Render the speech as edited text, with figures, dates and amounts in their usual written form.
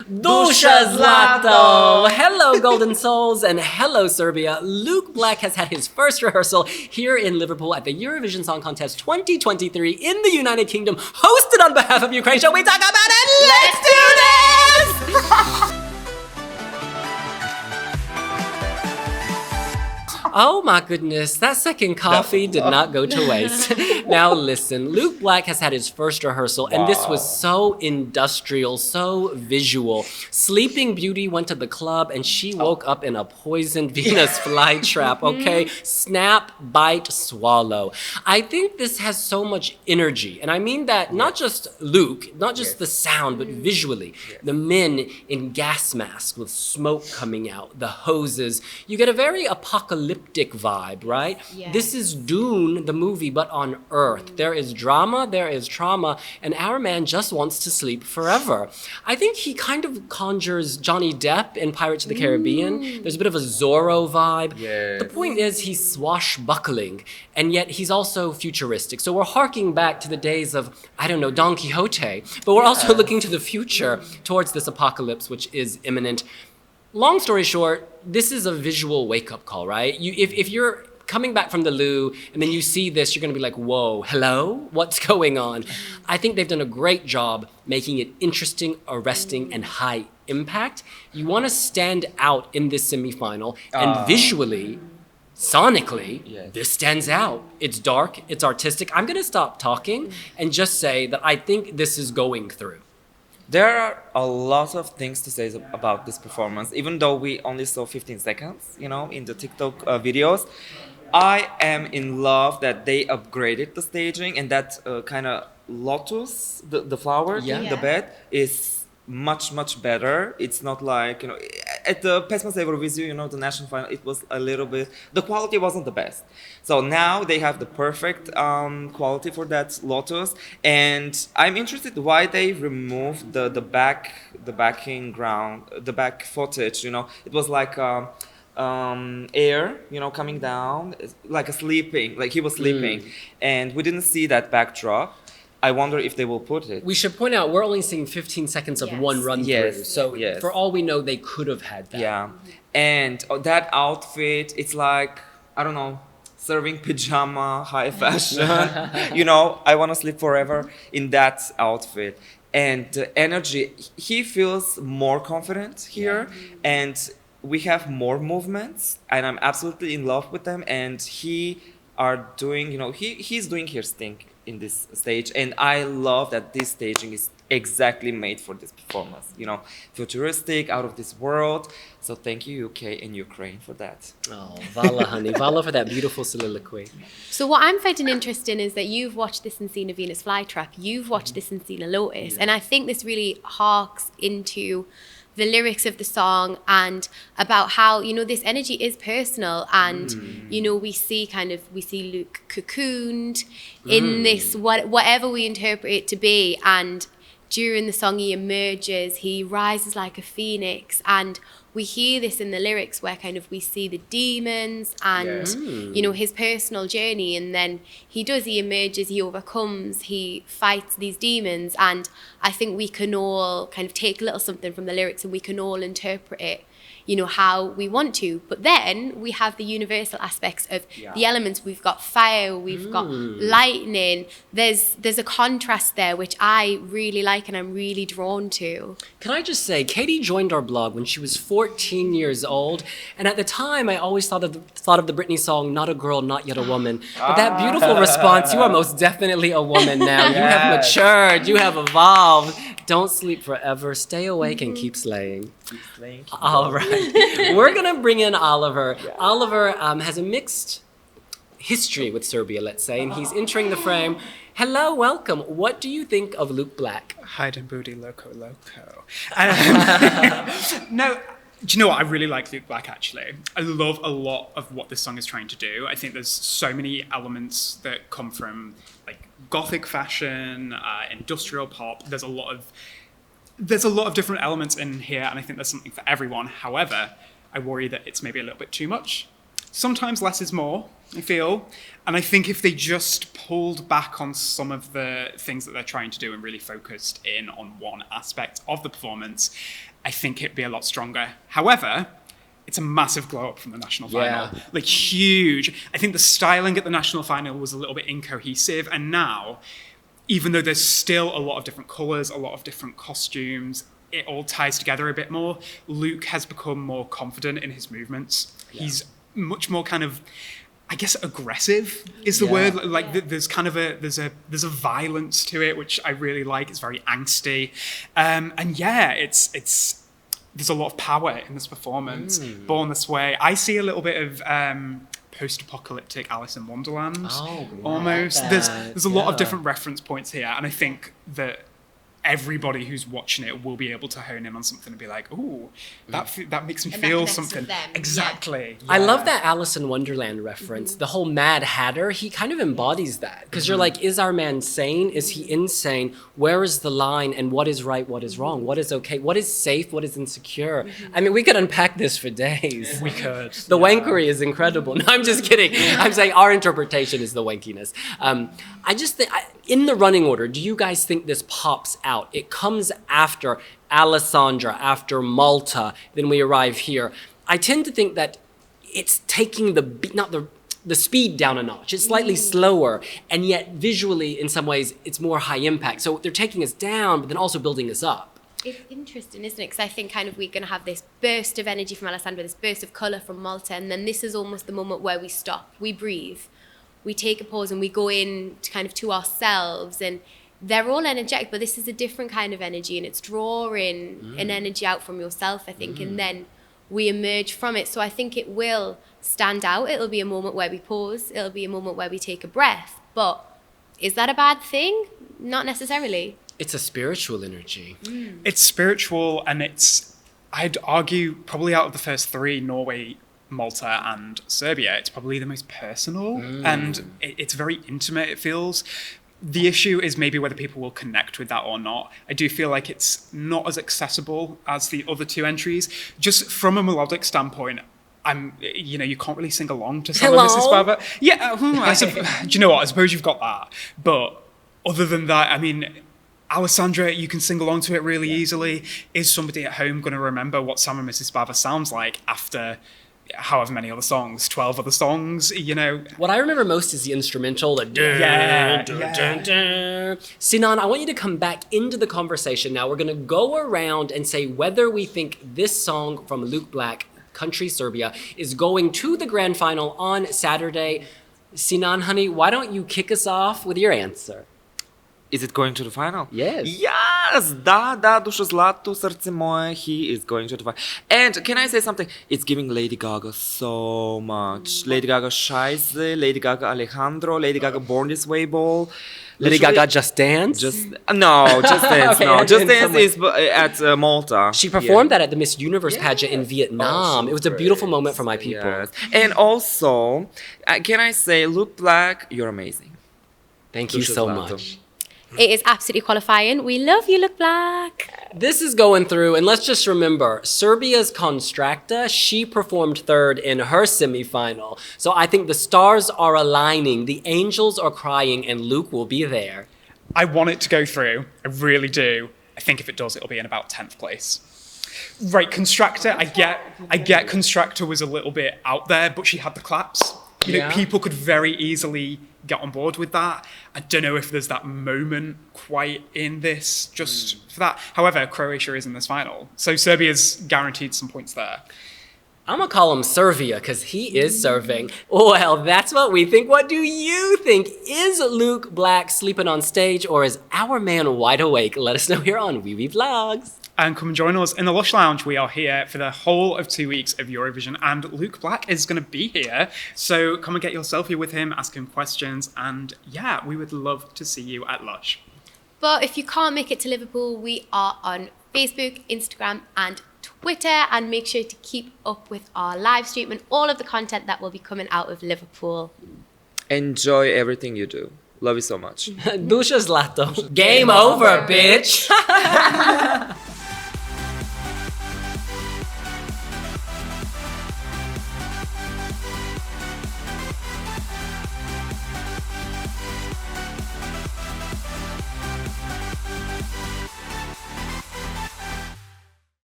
Dusha Zlato! Hello, Golden Souls, and hello, Serbia. Luke Black has had his first rehearsal here in Liverpool at the Eurovision Song Contest 2023 in the United Kingdom, hosted on behalf of Ukraine. Shall we talk about it? Let's do this! Oh my goodness, that second coffee did not go to waste. Now listen, Luke Black has had his first rehearsal, and this was so industrial, so visual. Sleeping Beauty went to the club and she woke up in a poisoned Venus flytrap, okay? Snap, bite, swallow. I think this has so much energy, and I mean that not just Luke, not just the sound, but visually. The men in gas masks with smoke coming out, the hoses. You get a very apocalyptic vibe, right? Yeah. This is Dune, the movie, but on Earth. There is drama, there is trauma, and our man just wants to sleep forever. I think he kind of conjures Johnny Depp in Pirates of the Caribbean. There's a bit of a Zorro vibe. Yes. The point is he's swashbuckling, and yet he's also futuristic. So we're harking back to the days of, I don't know, Don Quixote, but we're also looking to the future towards this apocalypse, which is imminent. Long story short, this is a visual wake-up call, right? If you're coming back from the loo and then you see this, you're going to be like, whoa, hello? What's going on? I think they've done a great job making it interesting, arresting, and high impact. You want to stand out in this semifinal, and visually, sonically, this stands out. It's dark, it's artistic. I'm going to stop talking and just say that I think this is going through. There are a lot of things to say about this performance, even though we only saw 15 seconds, in the TikTok videos. I am in love that they upgraded the staging, and that kind of lotus, the flower, the bed, is much, much better. It's not like, at the Pesma Eurovision, the national final, it was a little bit, the quality wasn't the best. So now they have the perfect quality for that lotus, and I'm interested why they removed the backing ground, the back footage. It was like air, coming down, like he was sleeping, and we didn't see that backdrop. I wonder if they will put it. We should point out we're only seeing 15 seconds of one run through. So for all we know, they could have had that. Yeah. And that outfit, it's like, I don't know, serving pajama, high fashion. I want to sleep forever in that outfit. And the energy, he feels more confident here. And we have more movements. And I'm absolutely in love with them. And he's doing his thing in this stage, and I love that this staging is exactly made for this performance. Futuristic, out of this world. So thank you, UK and Ukraine, for that. Oh, Vala, honey, Vala for that beautiful soliloquy. So what I'm finding interesting is that you've watched this and seen a Venus flytrap. You've watched this and seen a lotus, and I think this really harks into the lyrics of the song and about how, this energy is personal, and, we see Luke cocooned in this, whatever we interpret it to be. And during the song, he emerges, he rises like a phoenix, and we hear this in the lyrics where we see the demons and, his personal journey. And then he emerges, he overcomes, he fights these demons. And I think we can all take a little something from the lyrics, and we can all interpret it, how we want to. But then we have the universal aspects of the elements. We've got fire, we've got lightning. There's a contrast there, which I really like and I'm really drawn to. Can I just say, Katie joined our blog when she was 14 years old, and at the time I always thought of the Britney song, Not a Girl, Not Yet a Woman. But that beautiful response, you are most definitely a woman now. You have matured, you have evolved. Don't sleep forever, stay awake and keep slaying. Keep slaying. All right, we're gonna bring in Oliver. Oliver has a mixed history with Serbia, let's say, and he's entering the frame. Hello, welcome. What do you think of Luke Black? Hide and booty, loco, loco. No, do you know what? I really like Luke Black, actually. I love a lot of what this song is trying to do. I think there's so many elements that come from gothic fashion, industrial pop. There's a lot of different elements in here, and I think there's something for everyone. However, I worry that it's maybe a little bit too much. Sometimes less is more, I feel. And I think if they just pulled back on some of the things that they're trying to do and really focused in on one aspect of the performance, I think it'd be a lot stronger. However, it's a massive glow up from the national final. Yeah. Like huge. I think the styling at the national final was a little bit incohesive. And now, even though there's still a lot of different colours, a lot of different costumes, it all ties together a bit more. Luke has become more confident in his movements. Yeah. He's much more kind of, I guess, aggressive is the word. Like there's kind of there's a violence to it, which I really like. It's very angsty. And yeah, it's there's a lot of power in this performance. Born This Way. I see a little bit of post-apocalyptic Alice in Wonderland, almost. There's a lot of different reference points here, and I think that everybody who's watching it will be able to hone in on something and be like, "Ooh, that makes me feel something." Exactly. Yeah. I love that Alice in Wonderland reference. The whole Mad Hatter, he kind of embodies that. Because you're like, is our man sane? Is he insane? Where is the line? And what is right? What is wrong? What is okay? What is safe? What is insecure? I mean, we could unpack this for days. We could. The wankery is incredible. No, I'm just kidding. I'm saying our interpretation is the wankiness. I just think, in the running order, do you guys think this pops out? It comes after Alessandra, after Malta, then we arrive here. I tend to think that it's taking the speed down a notch. It's slightly slower, and yet visually, in some ways, it's more high impact. So they're taking us down, but then also building us up. It's interesting, isn't it? Because I think kind of we're going to have this burst of energy from Alessandra, this burst of colour from Malta, and then this is almost the moment where we stop, we breathe, we take a pause, and we go in to kind of to ourselves. And they're all energetic, but this is a different kind of energy, and it's drawing an energy out from yourself, I think, and then we emerge from it. So I think it will stand out. It'll be a moment where we pause. It'll be a moment where we take a breath. But is that a bad thing? Not necessarily. It's a spiritual energy. It's spiritual, and it's, I'd argue, probably out of the first three, Norway, Malta and Serbia, it's probably the most personal, and it's very intimate, it feels. The issue is maybe whether people will connect with that or not. I do feel like it's not as accessible as the other two entries. Just from a melodic standpoint, you can't really sing along to Samo, Mrs. Spava. Yeah, do you know what? I suppose you've got that. But other than that, I mean, Alessandra, you can sing along to it really easily. Is somebody at home going to remember what Samo, Mrs. Spava sounds like after however many other songs, 12 other songs, What I remember most is the instrumental, the dun, dun, dun, dun. Sinan, I want you to come back into the conversation now. We're going to go around and say whether we think this song from Luke Black, Country Serbia, is going to the grand final on Saturday. Sinan, honey, why don't you kick us off with your answer? Is it going to the final? Yes. Yes! Da, dušo zlato, srce moje, he is going to the final. And can I say something? It's giving Lady Gaga so much. Lady Gaga Scheiße, Lady Gaga Alejandro, Lady Gaga Born This Way Ball. Lady Gaga Just Dance? Just Dance, Okay, no. Just Dance is at Malta. She performed that at the Miss Universe pageant in Vietnam. It was a beautiful moment for my people. Yes. And also, can I say, Luke Black, you're amazing. Thank you so much. It is absolutely qualifying. We love you, Look Black. This is going through, and let's just remember, Serbia's Constracta, she performed third in her semifinal. So I think the stars are aligning, the angels are crying, and Luke will be there. I want it to go through. I really do. I think if it does, it'll be in about 10th place. Right, Constracta, I get Constracta was a little bit out there, but she had the claps. People could very easily get on board with that. I don't know if there's that moment quite in this just for that. However, Croatia is in this final, so Serbia's guaranteed some points there. I'm gonna call him Servia because he is serving. Well, that's what we think. What do you think? Is Luke Black sleeping on stage, or is our man wide awake? Let us know here on Wiwibloggs. And come and join us in the Lush Lounge. We are here for the whole of 2 weeks of Eurovision, and Luke Black is going to be here. So come and get your selfie with him, ask him questions, and yeah, we would love to see you at Lush. But if you can't make it to Liverpool, we are on Facebook, Instagram, and Twitter, and make sure to keep up with our live stream and all of the content that will be coming out of Liverpool. Enjoy everything you do. Love you so much. Duša zlato. Game over, bitch.